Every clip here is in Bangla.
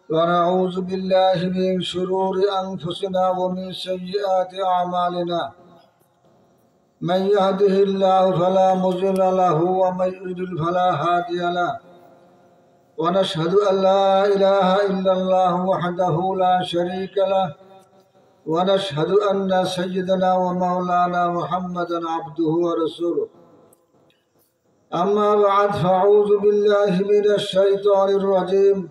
ونعوذ بالله من شرور أنفسنا ومن سيئات أعمالنا من يهده الله فلا مضل له ومن يضلل فلا هادي له ونشهد أن لا إله إلا الله وحده لا شريك له ونشهد أن سيدنا ومولانا محمدا عبده ورسوله أما بعد فأعوذ بالله من الشيطان الرجيم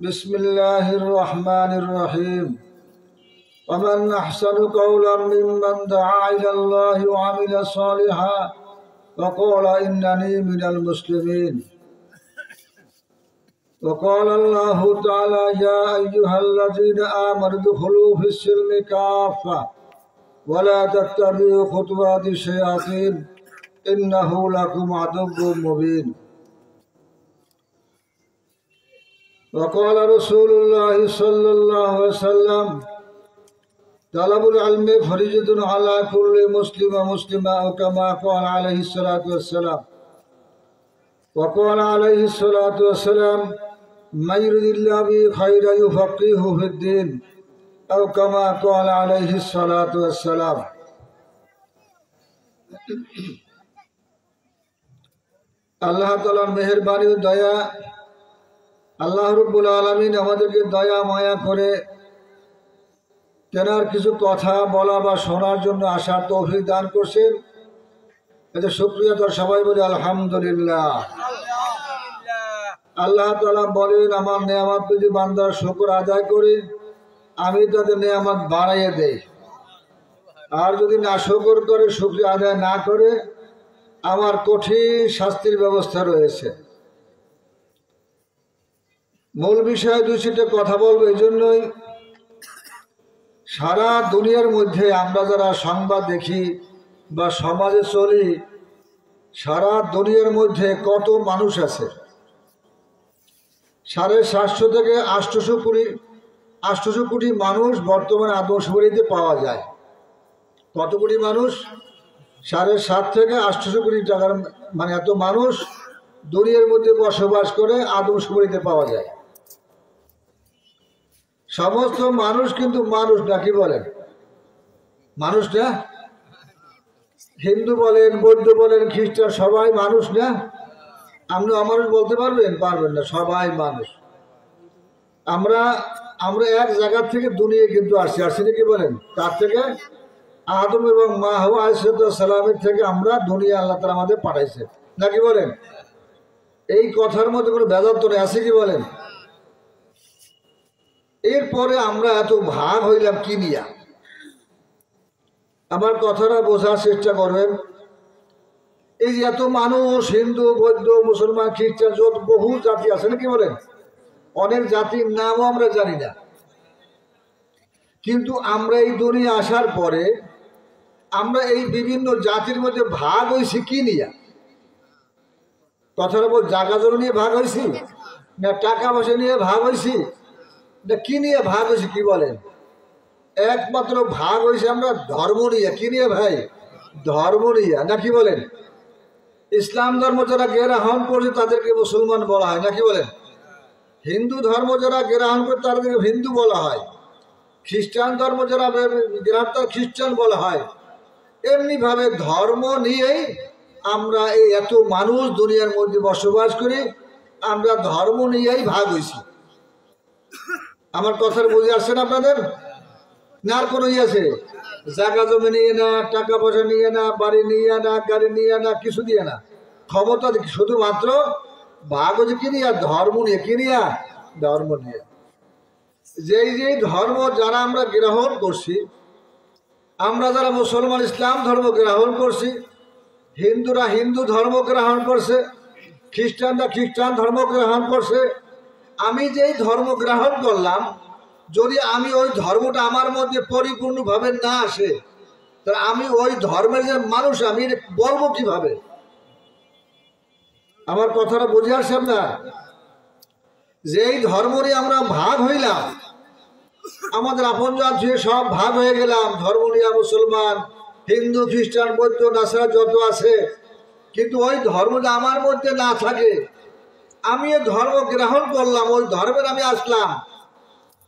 بسم الله الرحمن الرحيم ومن أحسن قولا ممن دعا إلى الله وعمل صالحا وقال إنني من المسلمين وقال الله تعالى يا أيها الذين آمنوا ادخلوا في السلم كافة ولا تتبعوا خطوات الشياطين إنه لكم عدو مبين وقال رسول الله صلى الله عليه وسلم طلب العلم فريضة على كل مسلم ومسلمة كما قال عليه الصلاة والسلام وقال عليه الصلاة والسلام من يرد الله به خيرا يفقهه في الدين أو كما قال عليه الصلاة والسلام আল্লাহ তাআলার মেহেরবানি ও দয়া আল্লাহ রাব্বুল আলামিন আমাদেরকে দয়া মায়া করে তেনার কিছু কথা বলা বা শোনার জন্য আসার তৌফিক দান করছেন। এতে শুকরিয়া তো সবাই বলি আলহামদুলিল্লাহ। আল্লাহ তাআলা বলেন আমার নেয়ামত যদি বান্দার শুকর আদায় করে আমি তাদের নেয়ামত বাড়াইয়ে দেই, আর যদি না শুকর করে শুকরিয়া আদায় না করে আমার কঠিন শাস্তির ব্যবস্থা রয়েছে। মূল বিষয়ে দুই চারটে কথা বলবো। এই জন্যই সারা দুনিয়ার মধ্যে আমরা যারা সংবাদ দেখি বা সমাজে চলি, সারা দুনিয়ার মধ্যে কত মানুষ আছে, 750 থেকে 800 কোটি মানুষ বর্তমানে আদমশুমারিতে পাওয়া যায়। কত কোটি মানুষ? 7.5 থেকে 800 কোটি টাকার মানে এত মানুষ দুনিয়ার মধ্যে বসবাস করে আদমশুমারিতে পাওয়া যায়। সমস্ত মানুষ কিন্তু মানুষ না, কি বলেন? মানুষ না? হিন্দু বলেন, বৌদ্ধ বলেন, খ্রিস্টান, সবাই মানুষ না? আপনি অমানুষ বলতে পারবেন? পারবেন না, সবাই মানুষ। আমরা এক জায়গা থেকে দুনিয়া কিন্তু আসছি নাকি বলেন? তার থেকে আদম এবং মা হাওয়া আলাইহিস সালামের থেকে আমরা দুনিয়া আল্লাহ তাআলা আমাদের পাঠাইছে নাকি বলেন? এই কথার মধ্যে কোনো ভেজাল তো আছে কি বলেন? এরপরে আমরা এত ভাগ হইলাম কি নিয়া? আমার কথাটা বোঝার চেষ্টা করবেন। এই যে এত মানুষ, হিন্দু, বৌদ্ধ, মুসলমান, খ্রিস্টান, যত বহু জাতি আছে নাকি বলেন? অনেক জাতির নামও আমরা জানি না, কিন্তু আমরা এই দুনিয়া আসার পরে আমরা এই বিভিন্ন জাতির মধ্যে ভাগ হয়েছি কি নিয়ে? কথার উপর জায়গা জমি নিয়ে ভাগ হয়েছি, না টাকা পয়সা নিয়ে ভাগ হয়েছি, না কি নিয়ে ভাগ হয়েছি কি বলেন? একমাত্র ভাগ হয়েছে আমরা ধর্ম নিয়ে। কি নিয়ে ভাই? ধর্ম নিয়ে নাকি বলেন? ইসলাম ধর্ম যারা গ্রহণ করছে তাদেরকে মুসলমান বলা হয় নাকি বলেন? হিন্দু ধর্ম যারা গ্রহণ করে তাদেরকে হিন্দু বলা হয়, খ্রিস্টান ধর্ম যারা গ্রহণ করে খ্রিস্টান বলা হয়। এমনি ভাবে ধর্ম নিয়েই আমরা এই এত মানুষ দুনিয়ার মধ্যে বসবাস করি, আমরা ধর্ম নিয়েই ভাগ হয়েছি। আমার কথার বুঝে আসছে না আপনাদের? না আর কোনো আছে? জায়গা জমি নিয়ে না, টাকা পয়সা নিয়ে না, বাড়ি নিয়ে না, গাড়ি নিয়ে না, কিছু দিয়ে না, ক্ষমতা শুধুমাত্র ভাগ হচ্ছে কি নিয়ে? ধর্ম নিয়ে। কি নিয়ে? ধর্ম নিয়ে। যেই ধর্ম যারা আমরা গ্রহণ করছি, আমরা যারা মুসলমান ইসলাম ধর্ম গ্রহণ করছি, হিন্দুরা হিন্দু ধর্ম গ্রহণ করছে, খ্রিস্টানরা খ্রিস্টান ধর্ম গ্রহণ করছে। আমি যেই ধর্ম গ্রহণ করলাম, যদি আমি ওই ধর্মটা আমার মধ্যে পরিপূর্ণভাবে না আসে, তাহলে আমি ওই ধর্মের যে মানুষ আমি বলবো কিভাবে? আমার কথাটা বুঝে আসছেন না? যেই ধর্ম নিয়ে আমরা ভাগ হইলাম, আমাদের আপনজন ছুঁয়ে সব ভাগ হয়ে গেলাম, ধর্ম নিয়ে মুসলমান, হিন্দু, খ্রিস্টান, বৌদ্ধ, নাসারা যত আছে, কিন্তু ওই ধর্মটা আমার মধ্যে না থাকে, আমি এই ধর্ম গ্রহণ করলাম, ওই ধর্মের আমি আসলাম,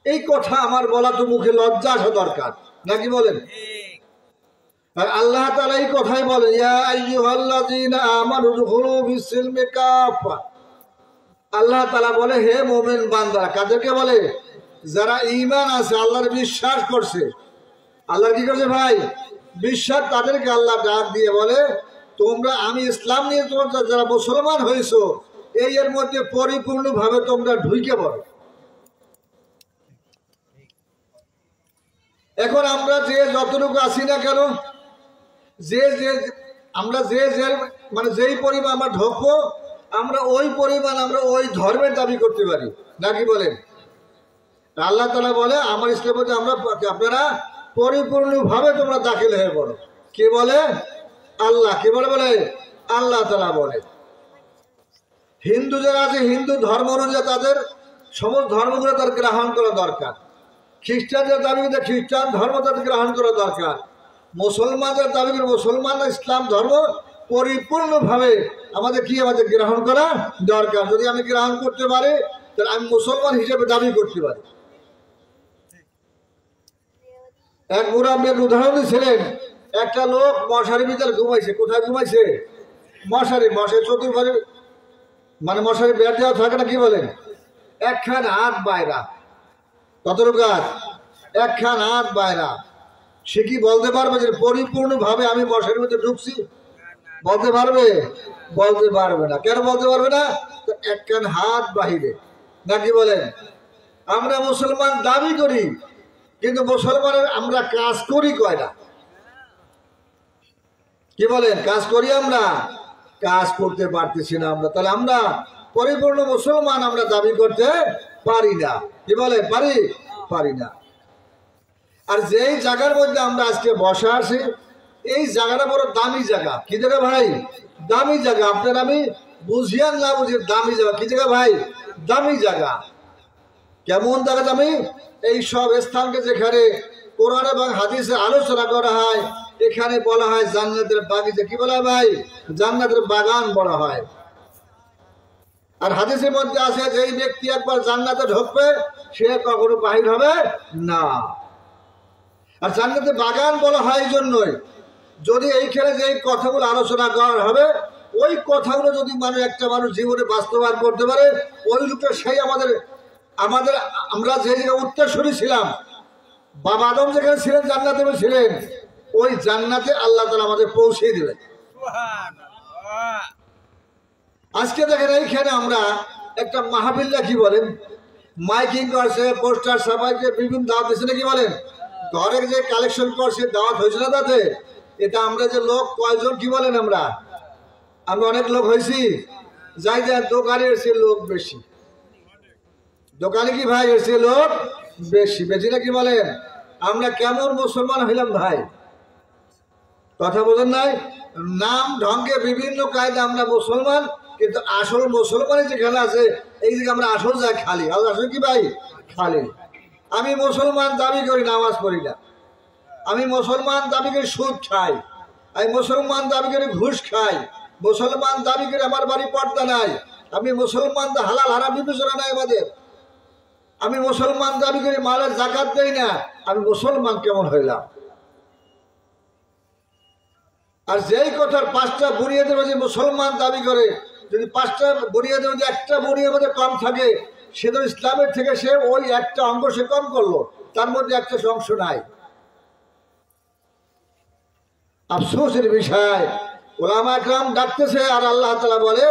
এই কথা আমার বলা তো মুখে লজ্জা আসা দরকার নাকি বলেন? আর আল্লাহ তাআলা এই কথাই বলেন, ইয়া আইয়ুহাল্লাযীনা আমানু দুখুলু ফিস-সিলমি কাফা। আল্লাহ তাআলা বলে, হে মুমিন বান্দা, কাদেরকে বলে? যারা ঈমান আছে, আল্লাহর বিশ্বাস করছে। আল্লাহ কি করছে ভাই? বিশ্বাস। তাদেরকে আল্লাহ ডাক দিয়ে বলে, তোমরা আমি ইসলাম নিয়ে তোমরা যারা মুসলমান হয়েছো, এর মধ্যে পরিপূর্ণভাবে তোমরা ঢুকে পড়ো। এখন আমরা যে যতটুকু আছি না কেন, আমরা মানে যেই পরিমাণ আমরা ঢোকবো, আমরা ওই পরিমাণ আমরা ওই ধর্মের দাবি করতে পারি নাকি বলেন? আল্লাহ তাআলা বলে, আমার ইসলামের মধ্যে আপনারা পরিপূর্ণভাবে তোমরা দাখিল হয়ে পড়ো। কে বলে? আল্লাহ। কে বলে? আল্লাহ তাআলা বলে। হিন্দু যারা আছে, হিন্দু ধর্ম অনুযায়ী তাদের সমস্ত ধর্মগুলো তার গ্রহণ করা দরকার। খ্রিস্টানদের দাবি করে খ্রিস্টান ধর্ম তাদের গ্রহণ করা দরকার। মুসলমানদের দাবি করে মুসলমান ইসলাম ধর্ম পরিপূর্ণভাবে আমাদের গ্রহণ করা দরকার। যদি আমি গ্রহণ করতে পারি, তাহলে আমি মুসলমান হিসেবে দাবি করতে পারি। এক মুরাব্বির উদাহরণ দিয়েছিলেন, একটা লোক মশারির ভিতরে ঘুমাইছে। কোথায় ঘুমাইছে? মশারি চতুর্পাশে, মানে মশারি বেড় দেওয়া থাকে না, কি বলেন? একখান হাত বাইরা। কতটুকু হাত? একখান হাত বাইরা। সে কি বলতে পারবে যে পরিপূর্ণভাবে আমি মশারির মধ্যে ঢুকছি? বলতে পারবে? বলতে পারবে না। কেন বলতে পারবে না? একখান হাত বাহিরে নাকি বলেন? আমরা মুসলমান দাবি করি, কিন্তু মুসলমানের আমরা কাজ করি কয়টা? কি বলেন? কাজ করি? আমরা কাজ করতে পারতেছি না আমরা। তাহলে আমরা পরিপূর্ণ মুসলমান আমরা দাবি করতে পারি না। কি বলে? পারি না। আর যেই জায়গার মধ্যে আমরা আজকে বসে আছি, এই জায়গাটা বড় দামি জায়গা। কি জায়গা ভাই? দামি জায়গা। আপনার আমি বুঝিয়ান না বুঝি দামি জায়গা। কি জায়গা ভাই? দামি জায়গা। কেমন জায়গা দামি? এই সব স্থানকে যেখানে কোরআন এবং হাদিসে আলোচনা করা হয়, এখানে বলা হয় জান্নাতের বাগিচা। কি বলা হয় ভাই? জান্নাতের বাগান বলা হয়। আর হাদিসের মধ্যে আছে, যেই ব্যক্তি একবার জান্নাতে ঢুকবে, সে কখনো বাহির হবে না। আর জান্নাতের বাগান বলা হয় এই জন্যই, যদি এইখানে যে কথাগুলো আলোচনা করা হবে, ওই কথাগুলো যদি একটা মানুষ জীবনে বাস্তবায়ন করতে পারে, ওই লোকটা সেই আমরা যে জায়গায় উত্তরসূরি ছিলাম, বাবা আদম যেখানে ছিলেন জান্নাতে ছিলেন, ওই জান্নাতে আল্লাহ তাআলা আমাদের পৌঁছে দেবেন। আজকে দেখেন এইখানে আমরা একটা মাহফিল, কি বলেন, মাইকিং করছে, পোস্টার ছাপাইছে, বিভিন্ন দাওয়াত দিচ্ছে না, কি বলেন, ঘরে যে কালেকশন করছে দাওয়াত হয়েছে না তাতে? এটা আমরা যে লোক কয়জন, কি বলেন, আমরা অনেক লোক হয়েছি। যাই দোকানে এসে লোক বেশি। দোকানে কি ভাই এসে লোক বেশি না, কি বলেন? আমরা কেমন মুসলমান হইলাম ভাই? কথা বলেন নাই? নাম ঢঙ্গে বিভিন্ন কায়দা আমরা মুসলমান, কিন্তু আসল মুসলমানের যেখানে আছে, এই দিকে আমরা আসল যাই খালি। আসল কি ভাই? খালি। আমি মুসলমান দাবি করি, নামাজ পড়ি না। আমি মুসলমান দাবি করি সুদ খাই। আমি মুসলমান দাবি করি ঘুষ খাই। মুসলমান দাবি করি আমার বাড়ি পর্দা নাই। আমি মুসলমান হালাল হারাম বিবেচনা নাই আমাদের। আমি মুসলমান দাবি করি মালের যাকাত দেই না। আমি মুসলমান কেমন হইলাম? আর যেই কথার 5টা বুনিয়াদের মধ্যে মুসলমান দাবি করে, যদি 5টা বুনিয়াদের মধ্যে একটা বুনিয়াদের মধ্যে কম থাকে, সে তো ইসলামের থেকে সে ওই একটা অঙ্গ সে কম করলো, তার মধ্যে একটা অংশ নাই। আফসোসের বিষয়, উলামা کرام ডাকতেছে, আর আল্লাহ তাআলা বলে,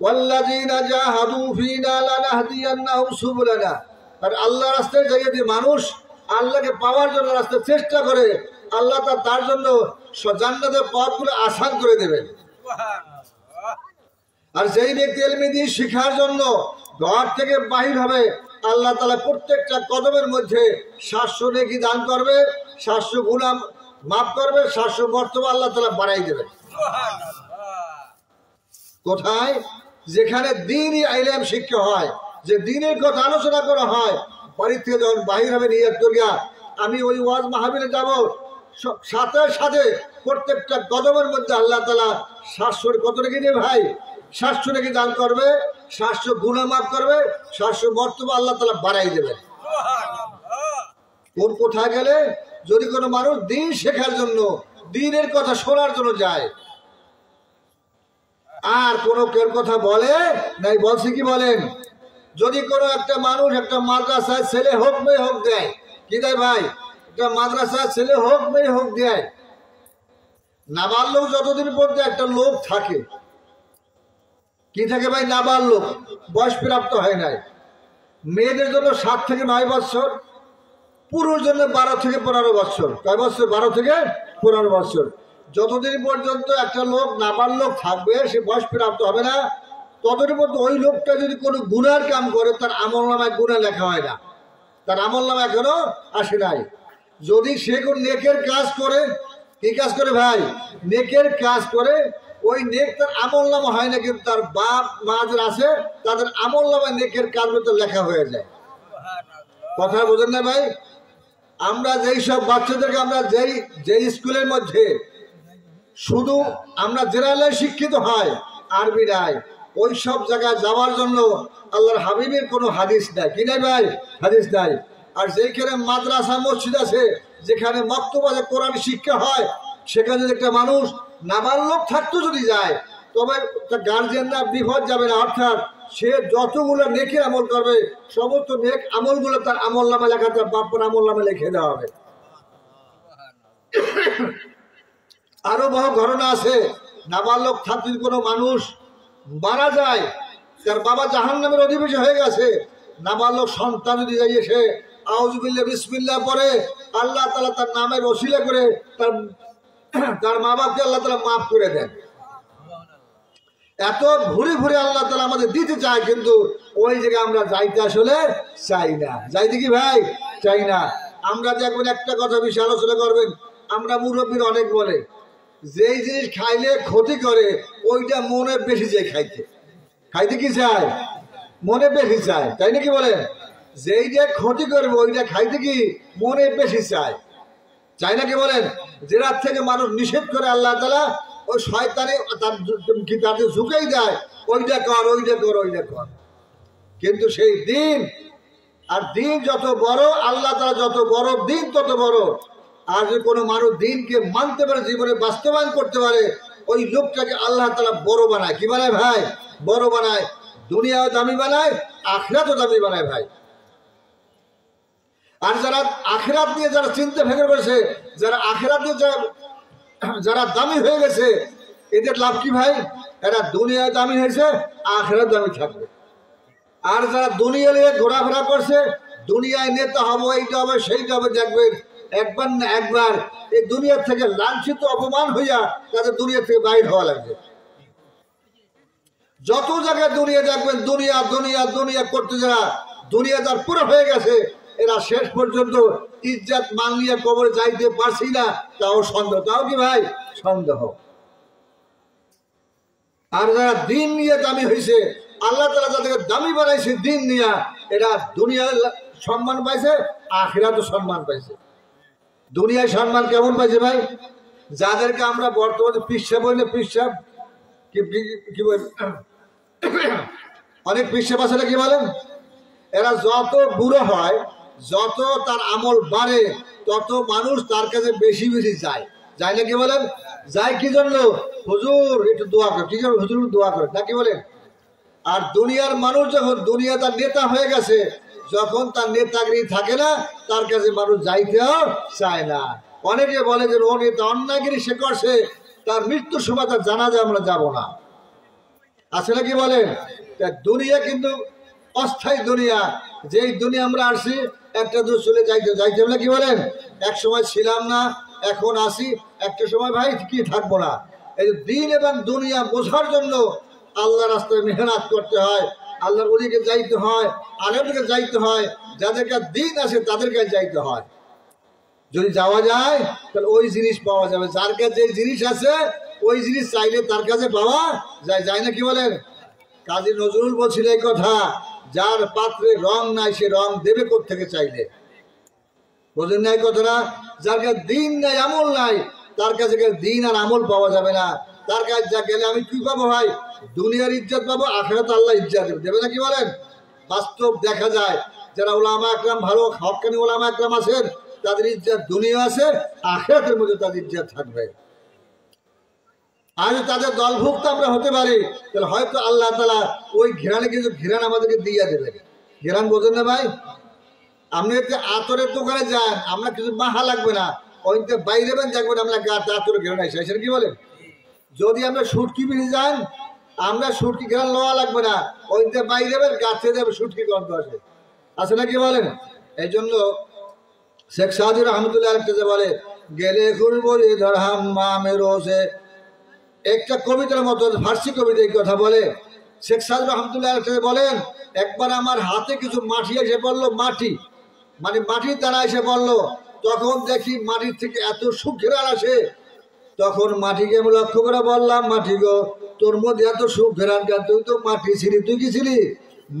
ওয়াল্লাযীনা জাহাদু ফীনা লানাহদিয়ান্নাহুম সুবুলানা। আর আল্লাহর রাস্তায় যে মানুষ আল্লাহকে পাওয়ার জন্য রাস্তা চেষ্টা করে, আল্লাহ তার জন্য জান্নাতের পথগুলো আসান করে দেবেন। আর যেই ব্যক্তি ইলম দিয়ে শিখার জন্য ঘর থেকে বাহির হবে, আল্লাহ তাআলা প্রত্যেকটা কদমের মধ্যে 700 নেকি দান করবে, 700 গুনাহ মাফ করবে, 700 মর্তবা আল্লাহ তাআলা বাড়াই দেবে। কোথায়? যেখানে দ্বীনি ইলম শিক্ষা হয়, যে দ্বীনের কথা আলোচনা করা হয়, বাড়ি থেকে যখন বাহির হবে নিয়ত করিয়া আমি ওই ওয়াজ মাহফিলে যাব, সাথে সাথে প্রত্যেকটা কদমের মধ্যে আল্লাহ তাআলা 700 কত নেকি দেবে ভাই? 700 নেকি দান করবে, 700 গুনাহ মাফ করবে, 700 মর্তবা আল্লাহ তাআলা বাড়াই দেবে। কোথায় গেলে? যদি কোনো মানুষ দিন শেখার জন্য, দিনের কথা শোনার জন্য যায়, আর কোনো কেউ কথা বলে নাই। বলছে কি বলেন? যদি কোনো একটা মানুষ একটা মাদ্রাসায় ছেলে হোক মেয়ে হোক দেয়, কি দেয় ভাই? একটা মাদ্রাসায় ছেলে হোক মেয়ে হোক দেয়, নাবালক যতদিন পর্যন্ত একটা লোক থাকে, কি থাকে ভাই? নাবালক, বয়স প্রাপ্ত হয় নাই। মেয়েদের জন্য 7 থেকে 9 বছর, পুরুষ জন্য 12 থেকে 15 বছর। কয় বছর? 12 থেকে 15 বছর। যতদিন পর্যন্ত একটা লোক নাবালক থাকবে, সে বয়স প্রাপ্ত হবে না, ততদিন পর্যন্ত ওই লোকটা যদি কোনো গুনার কাম করে, তার আমল নামায় গুনাহ লেখা হয় না, তার আমল নামা এখনো আসে নাই। যদি সে কোন নেকের কাজ করে, কি কাজ করে ভাই? নেকের কাজ করে, ওই নেক তার আমল নামা হয় না, কিন্তু তার বাপ মা যারা আছে তাদের আমল নামায় নেকের কাজ তো লেখা হয়ে যায়। কথা বোঝেন না ভাই? আমরা যেই সব বাচ্চাদেরকে আমরা যেই স্কুলের মধ্যে শুধু আমরা জেনারেলে শিক্ষিত হয়, আরবি নাই, ওই সব জায়গায় যাওয়ার জন্য আল্লাহর হাবিবের কোনো হাদিস নাই। কি নাই ভাই? হাদিস নাই। আর যেখানে মাদ্রাসা মসজিদ আছে, যেখানে মক্তব আছে, কোরআন শিক্ষা হয়, সেখানে যদি একটা মানুষ নাবালক থাকতো যদি যায়, তবে তার গার্জিয়ানরা বিপদ যাবে না। অর্থাৎ সে যতগুলো নেকের আমল করবে, সমস্ত নেক আমলগুলো তার আমল নামে লেখা, তার বাপ্পার আমল নামে লিখে দেওয়া হবে। আরো বহু ঘটনা আছে, নাবালক থাকতে কোনো মানুষ মারা যায়, তার বাবা জাহান্নামের অধিবাসী হয়ে গেছে, নাবালক সন্তান যদি যাই সে আউযুবিল্লাহ বিসমিল্লাহ পড়ে, আল্লাহ তাআলা তার নামের ওসিলা করে তার মা বাপকে আল্লাহ তাআলা মাফ করে দেন। এত ঘুরে ঘুরে আল্লাহ তাআলা আমাদের দিতে চায়, কিন্তু ওই জায়গায় আমরা যাইতে আসলে চাই না। যাইতে কি ভাই? চাই না। আমরা দেখবেন একটা কথা বেশি আলোচনা করবেন, আমরা মুরব্বীর অনেক বলে, যেই জিনিস খাইলে ক্ষতি করে ওইটা মনে বেশি যায় খাইতে। খাইতে কি চায়? মনে বেশি চায়, তাই নাকি বলে? যেই যে ক্ষতি করবে ওইটা খাইতে কি মনে বেশি চায়, চাই নাকি বলেন? যেটার থেকে মানুষ নিষেধ করে আল্লাহ তাআলা, ওই শয়তানে তাদের ঝুঁকেই দেয়, ওইটা কর, ওইটা কর, ওইটা কর। কিন্তু সেই দিন, আর দিন যত বড়, আল্লাহ তাআলা যত বড় দিন তত বড়। আর যদি কোনো মানুষ দিনকে মানতে পারে, জীবনে বাস্তবায়ন করতে পারে, ওই লোকটাকে আল্লাহ তাআলা বড় বানায়। কি বানায় ভাই? বড় বানায়। দুনিয়াও দামি বানায়, আখিরাতও দামি বানায় ভাই। আর যারা আখিরাত নিয়ে যারা চিন্তা ফেলে করেছে, যারা আখিরাত নিয়ে যারা দামি হয়ে গেছে, এদের লাভ কি ভাই? এরা দুনিয়ায় দামি হয়েছে, আখিরাত দামি থাকবে। আর যারা দুনিয়া নিয়ে ঘোরাফেরা করছে, দুনিয়ায় নেতা হবো, এইটা হবে, সেইটা হবে, দেখবেন একবার না একবার এই দুনিয়ার থেকে লাঞ্ছিত অপমান হইয়া তাদের দুনিয়া থেকে বাইর হওয়া লাগবে। যত জায়গায় দুনিয়া দেখবেন, দুনিয়া দুনিয়া দুনিয়া করতে যারা দুনিয়াদার পুরো হয়ে গেছে, এরা শেষ পর্যন্ত ইজ্জত মান নিয়ে কবরে যাইতে পারছি না, তাও সন্দেহ। তাও কি ভাই? সন্দেহ। আর যারা দিন নিয়ে দামি হয়েছে, আল্লাহ তাআলা যাদেরকে দামি বানাইছে দিন নিয়ে, এরা দুনিয়ায় সম্মান পাইছে, আখিরাতেও সম্মান পাইছে। দুনিয়ায় সম্মান কেমন পাইছে ভাই? যাদেরকে আমরা বর্তমানে পিসাব বলি না, পিসাব কি বল, অনেক পিসাব আছে না, কি বলেন? এরা যত বুড়ো হয়, যত তার আমল বাড়ে, তত মানুষ তার কাছে বেশি বেশি যায়। যায় না কি বলেন? যায় কি জন্য? হুজুর একটু দোয়া করে, কি জন্য? হুজুর দোয়া করে, না কি বলেন? আর দুনিয়ার মানুষ যখন দুনিয়া তার নেতা হয়ে গেছে, যখন তার নেতাগিরি থাকে না, তার কাছে মানুষ যাইতেও চায় না। অনেকে বলে যে ও নেতা অন্যায়গিরি সে করছে, তার মৃত্যুর সময় তার জানাজা আমরা যাব না। আছে না কি বলেন? দুনিয়া কিন্তু অস্থায়ী দুনিয়া। যেই দুনিয়া আমরা আসছি, একটা দূর চলে যাইতে হবে না, কি বলেন? এক সময় ছিলাম না, এখন আসি, একটা সময় ভাই কি থাকবো না। এই দিন এবং দুনিয়া বোঝার জন্য আল্লাহ রাস্তায় মেহনত করতে হয়, আল্লাহর ওদিকে যাইতে হয়, আলেমদেরকে যাইতে হয়, যাদেরকে দিন আছে তাদেরকে যাইতে হয়। যদি যাওয়া যায় তাহলে ওই জিনিস পাওয়া যাবে। যার কাছে যে জিনিস আছে ওই জিনিস চাইলে তার কাছে পাওয়া যায়। যায় না কি বলেন? কাজী নজরুল বলছিল এই কথা, যার পাত্রে রং নাই সে রং দেবে কোত্থেকে চাইলে। বোঝেন না এই কথাটা? যার কাছে দিন নাই, আমল নাই, তার কাছে দিন আর আমল পাওয়া যাবে না। তার কাছে যা গেলে আমি কি পাবো ভাই? দুনিয়ার ইজ্জত পাবো, আখিরাত আল্লাহ ইজ্জত দেবে না, কি বলেন? বাস্তব দেখা যায়, যারা ওলামা একরাম ভালো হক্কানি ওলামা একরাম আছেন, তাদের ইজ্জত দুনিয়া আছে, আখিরাতের মধ্যে তাদের ইজ্জত থাকবে। আর তাদের দলভুক্ত আমরা হতে পারি, তাহলে হয়তো আল্লাহ তাআলা ওই ঘেরানে কিছু ঘেরান আমাদেরকে দিয়ে দেবেন। ঘেরান বোঝেন না ভাই? আপনি যদি আতরের দোকানে যান, আমরা কিছু মাহা লাগবে না, ওইতে বাইরে দেখবেন আমরা গাতে আতরের ঘেরান আসে, সেটা কি বলেন? যদি আমরা সুটকি বিড়ি যান, আমরা সুটকি ঘেরান লওয়া লাগবে না, ওইতে বাইরে গাছে যাবে সুটকি গন্ধ আসে, আছে না কি বলেন? এই জন্য শেখ সাদুর রহমতুল্লাহ আরেকটা বলে, গেলে খুলবলি ধরহাম মামে রোজে, একটা কবিতার মতো ফার্সি কবিতা এই কথা বলে। শেখ সাদুর রহমতুল্লাহ বলেন, একবার আমার হাতে কিছু মাটি এসে পড়লো, মাটি মানে মাটির দ্বারা এসে পড়লো, তখন দেখি মাটির থেকে এত সুঘ্রাণ আসে, তখন মাটিকে আমি লক্ষ্য করে বললাম, মাটি গো তোর মধ্যে এত সুঘ্রাণ কেন? তুই তো মাটি ছিলি, তুই কি ছিলি?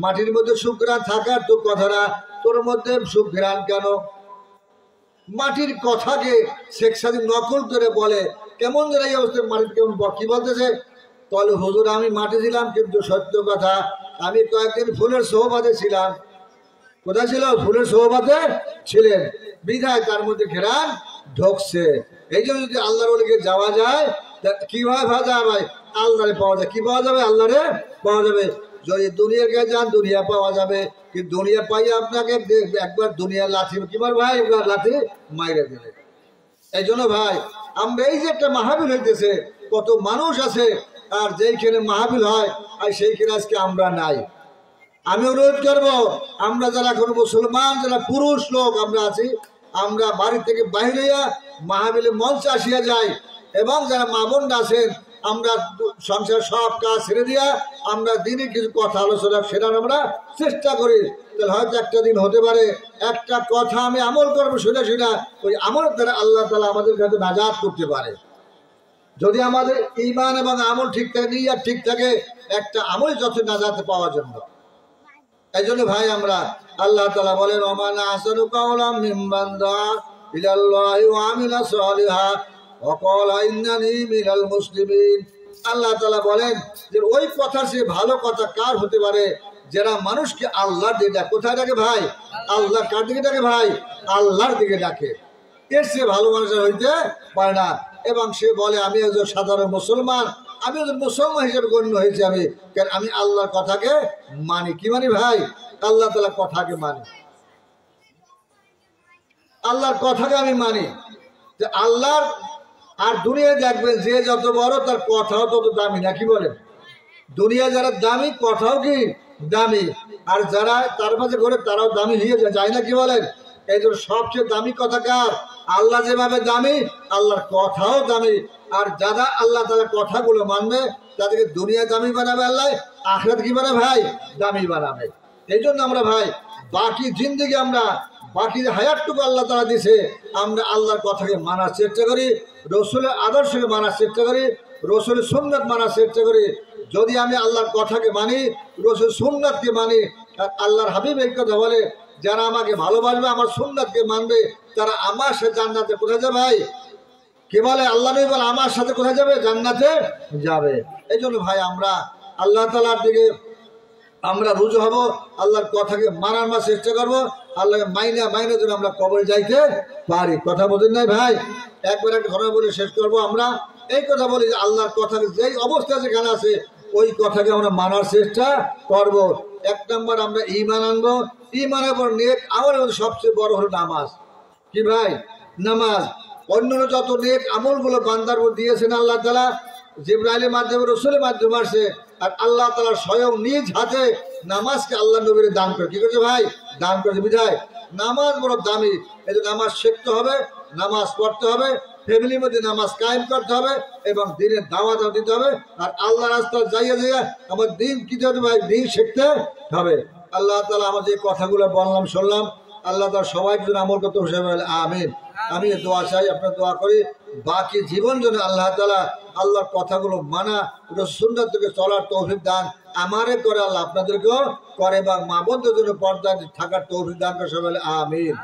মাটির মধ্যে সুঘ্রাণ থাকার তো কথা না, তোর মধ্যে সুঘ্রাণ কেন? মাটির কথাকে শেখ সাদি নকল করে বলে, কেমন যেন এই অবস্থায় মাটির কেমন কি বলতেছে? তাহলে হুজুর আমি মাটি ছিলাম, কিন্তু সত্য কথা আমি কয়েকদিন ফুলের সোহবাদে ছিলাম। কোথায় ছিল? ফুলের সোহবাদে ছিলেন, বিধায় তার মধ্যে ঘেরান ঢোকছে। এই জন্য যদি আল্লাহর ওলিকে যাওয়া যায়, কিভাবে পাওয়া যায় ভাই? আল্লাহরে পাওয়া যায়। কি পাওয়া যাবে? আল্লাহরে পাওয়া যাবে। যদি দুনিয়ার কাছে যান, দুনিয়া পাওয়া যাবে, কিন্তু দুনিয়া পাই আপনাকে একবার দুনিয়ার লাঠি কি মার ভাই, একবার লাঠি মাইরে দেবে। এই জন্য ভাই আমরা এই যে একটা মাহফিল হইতেছে, কত মানুষ আছে, আর যেইখানে মাহফিল হয় আর সেইখানে আজকে আমরা নাই। আমি অনুরোধ করবো, আমরা যারা কোনো মুসলমান, যারা পুরুষ লোক আমরা আছি, আমরা বাড়ি থেকে বাইরে মাহফিলে মঞ্চে আসিয়া যাই, এবং যারা মা বোনরা আছেন, আমরা সংসার সব কাজ ছেড়ে দিয়া আমরা দিনে কিছু কথা আলোচনা সেটার আমরা চেষ্টা করি। তাহলে হয়তো একটা দিন হতে পারে একটা কথা আমি আমল করবো, শুনে ওই আমলের দ্বারা আল্লাহ তাআলা আমাদের কাছে নাজাত করতে পারে। যদি আমাদের ঈমান এবং আমল ঠিক থাকে, নিয়ত ঠিক থাকে, একটা আমল যত নাজাত পাওয়ার জন্য। এই জন্য ভাই আমরা আল্লাহ তাআলা বলেন, ওমান আহসানু কাওলাম মিম্মান দাআ ইলাল্লাহি ওয়া আমিলা সালিহা ওয়া ক্বালা ইন্নানী মিনাল মুসলিমিন। আল্লাহ তাআলা বলেন যে ওই কথা সে ভালো কথা কার হতে পারে, যারা মানুষকে আল্লাহর দিকে ডাকে। কোথায় ডাকে ভাই? আল্লাহ। কার দিকে ডাকে ভাই? আল্লাহর দিকে ডাকে। এর সে ভালো মানুষ হইতে পারে না। এবং সে বলে আমি একজন সাধারণ মুসলমান, আমি একজন মুসলমান হিসেবে গণ্য হয়েছি, আমি কেন? আমি আল্লাহর কথাকে মানি। কি মানি ভাই? আল্লাহ তাআলার কথাকে মানি, আল্লাহর কথাকে আমি মানি। যে আল্লাহর আর দুনিয়ায় দেখবেন যে যত বড় তার কথাও তত দামি, না কি বলেন? দুনিয়া যারা দামি, কথাও কি দামি, আর যারা তার মাঝে ঘরে তারাও দামি হয়ে যায়, না কি বলেন? এই জন্য সবচেয়ে দামি কথা কার? আল্লাহ যেভাবে দামি, আল্লাহর কথাও দামি। আর যারা আল্লাহ তাআলার কথাগুলো মানবে, তাদেরকে দুনিয়া দামি বানাবে আল্লাহ, আখিরাত কি বানাবে ভাই? দামি বানাবে। এই জন্য আমরা ভাই বাকি জিন্দেগি, আমরা বাকি হায়াতটুকু আল্লাহ তাআলা দিছে, আমরা আল্লাহর কথাকে মানার চেষ্টা করি, রসুলের আদর্শকে মানার চেষ্টা করি, রসুলের সুন্নাত মানার চেষ্টা করি। যদি আমি আল্লাহর কথাকে মানি, রসুল সুন্নাতকে মানি, আর আল্লাহর হাবিব এই কথা বলে, যারা আমাকে ভালোবাসবে, আমার সুন্নাতকে মানবে, তারা আমার সাথে জান্নাতে কোথায় যাবে ভাই? কি বলে আল্লাহ নবী বলে, আমার সাথে কোথায় যাবে? জান্নাতে যাবে। এই জন্য ভাই আমরা আল্লাহ তাআলার দিকে আমরা রুজু হব, আল্লাহর কথাকে মানার চেষ্টা করবো, আল্লাহকে মাইনা যেন আমরা কবরে যাইতে পারি। কথা বলেন নাই ভাই? একবার একটা ঘটনা বলে শেষ করবো। আমরা এই কথা বলি যে আল্লাহর কথাকে যেই অবস্থা যেখানে আছে, ওই কথাকে আমরা মানার চেষ্টা করব। এক নম্বর আমরা ঈমান আনবো, ঈমানের পর নেক আমলের মধ্যে সবচেয়ে বড় হলো নামাজ। কি ভাই? নামাজ। অন্যান্য যত নেক আমলগুলো বান্দার উপর দিয়েছেন আল্লাহ তাআলা, জিবরাইলের মাধ্যমে, রসুলের মাধ্যমে আসছে, আর আল্লাহ তাআলা স্বয়ং নিজ হাতে নামাজকে আল্লাহ নবীর দান করে। কি করেছে ভাই? দান করেছে। বিধায় নামাজ বড় দামি। এই যে নামাজ শিখতে হবে, নামাজ পড়তে হবে, ফ্যামিলির মধ্যে নামাজ কায়েম করতে হবে, এবং দিনের দাওয়াত দিতে হবে, আর আল্লাহ রাস্তায় যাইয়া আমার দিন কি হতে ভাই? দিন শিখতে হবে। আল্লাহ তাআলা আমার যে কথাগুলো বললাম শুনলাম, আল্লাহ তাআলা সবাইকে যেন আমল করতে বসে। আমিন। আমি দোয়া চাই, আপনার দোয়া করি বাকি জীবন যেন আল্লাহ তাআলা আল্লাহর কথাগুলো মানা, সুন্নাত থেকে চলার তৌফিক দান আমারে করে, আল্লাহ আপনাদেরকেও করে, এবং মা বোনদের জন্য পর্দায় থাকার তৌফিক দান করে। সবাই আমিন।